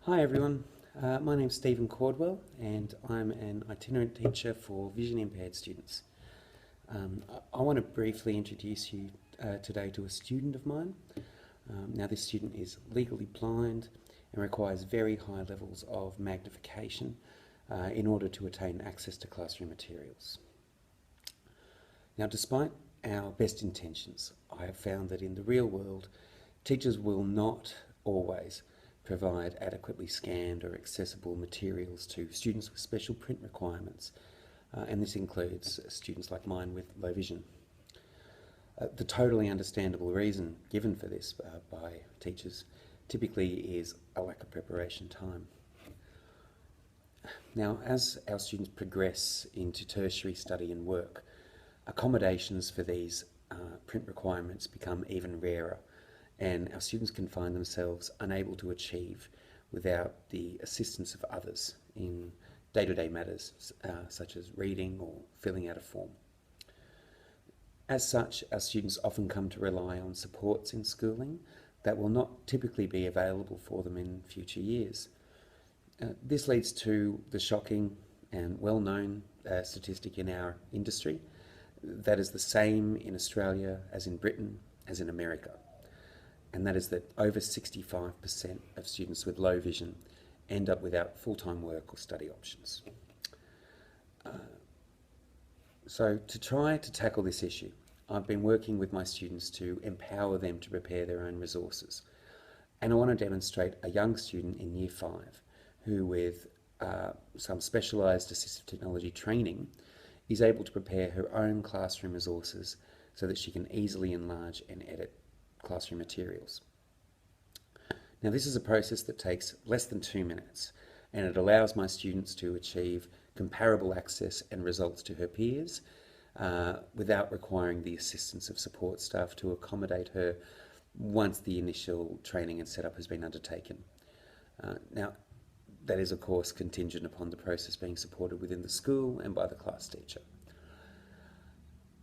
Hi everyone, my name's Stephen Cordwell and I'm an itinerant teacher for vision impaired students. I want to briefly introduce you today to a student of mine. Now this student is legally blind and requires very high levels of magnification in order to attain access to classroom materials. Now despite our best intentions, I have found that in the real world, teachers will not always provide adequately scanned or accessible materials to students with special print requirements, and this includes students like mine with low vision. The totally understandable reason given for this by teachers typically is a lack of preparation time. Now, as our students progress into tertiary study and work, accommodations for these print requirements become even rarer, and our students can find themselves unable to achieve without the assistance of others in day-to-day matters such as reading or filling out a form. As such, our students often come to rely on supports in schooling that will not typically be available for them in future years. This leads to the shocking and well-known statistic in our industry that is the same in Australia as in Britain as in America. And that is that over 65% of students with low vision end up without full-time work or study options. So to try to tackle this issue, I've been working with my students to empower them to prepare their own resources. And I want to demonstrate a young student in Year 5 who, with some specialised assistive technology training, is able to prepare her own classroom resources so that she can easily enlarge and edit classroom materials. Now this is a process that takes less than 2 minutes, and it allows my students to achieve comparable access and results to her peers without requiring the assistance of support staff to accommodate her once the initial training and setup has been undertaken. Now that is of course contingent upon the process being supported within the school and by the class teacher.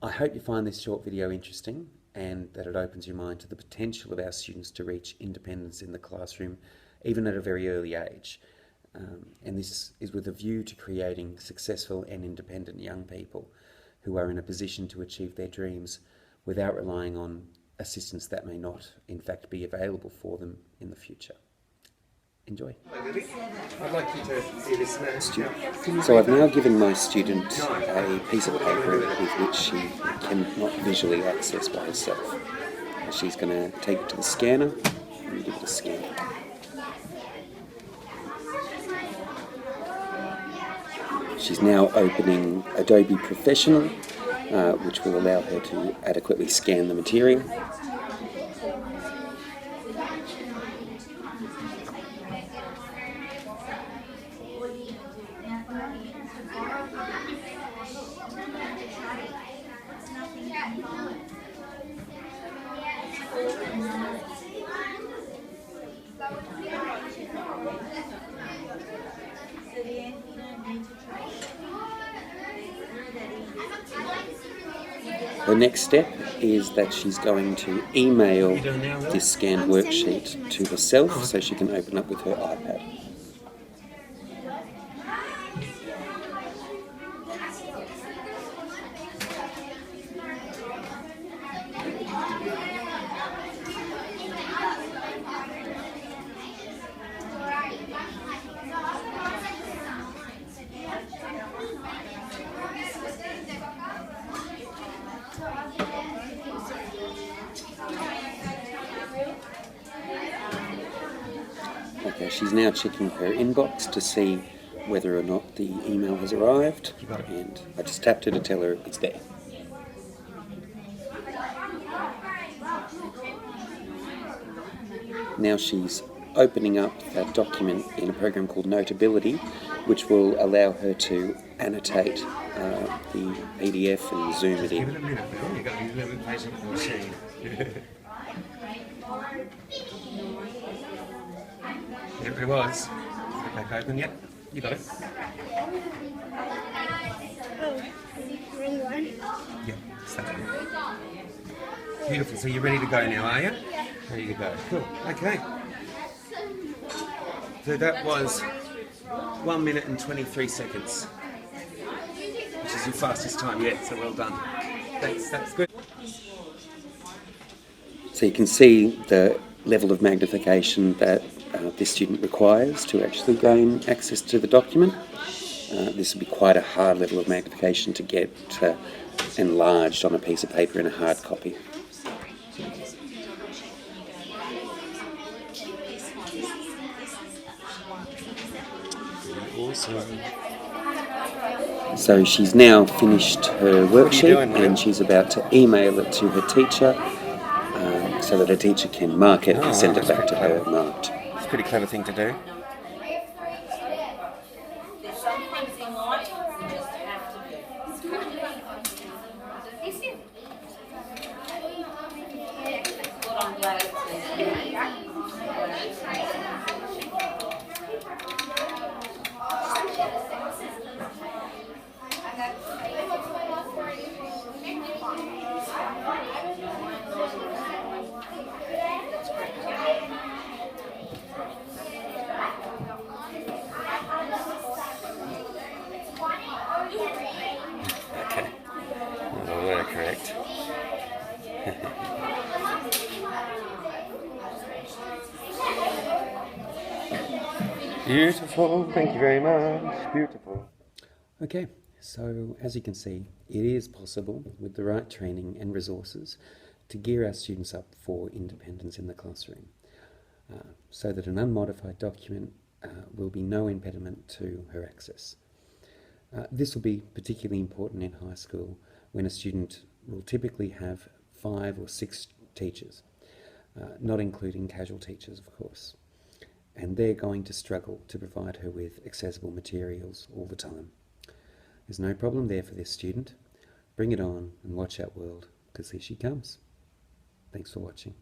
I hope you find this short video interesting and that it opens your mind to the potential of our students to reach independence in the classroom, even at a very early age. And this is with a view to creating successful and independent young people who are in a position to achieve their dreams without relying on assistance that may not, in fact, be available for them in the future. Enjoy. I'd like you to see this now. So I've now given my student a piece of paper with which she cannot visually access by herself. She's going to take it to the scanner and give it a scan. She's now opening Adobe Professional, which will allow her to adequately scan the material. Her next step is that she's going to email this scanned worksheet to herself so she can open up with her iPad. Okay, she's now checking her inbox to see whether or not the email has arrived, and I just tapped her to tell her it's there. Now she's opening up that document in a program called Notability, which will allow her to annotate the PDF and zoom it in. Give it a minute, Bill. You've got to be a little bit patient with the machine. There it was. Back open yet? You got it. Oh, wrong one. Yeah, start it. Beautiful. So you're ready to go now, are you? Yeah. Ready to go. Cool. Okay. So that was 1 minute and 23 seconds, which is your fastest time yet, so well done. That's good. So you can see the level of magnification that this student requires to actually gain access to the document. This would be quite a hard level of magnification to get enlarged on a piece of paper in a hard copy. Awesome. So she's now finished her worksheet doing, Will? and she's about to email it to her teacher so that her teacher can mark it and send it that's back to pretty her clever. marked. It's a pretty clever thing to do. There's some things in life you just have to do. Well, I'm glad Okay. Oh, we're correct. Beautiful. Thank you very much. Beautiful. Okay, so as you can see, it is possible with the right training and resources to gear our students up for independence in the classroom, so that an unmodified document will be no impediment to her access. This will be particularly important in high school when a student will typically have 5 or 6 teachers, not including casual teachers, of course, and they're going to struggle to provide her with accessible materials all the time. There's no problem there for this student. Bring it on and watch out, world, because here she comes. Thanks for watching.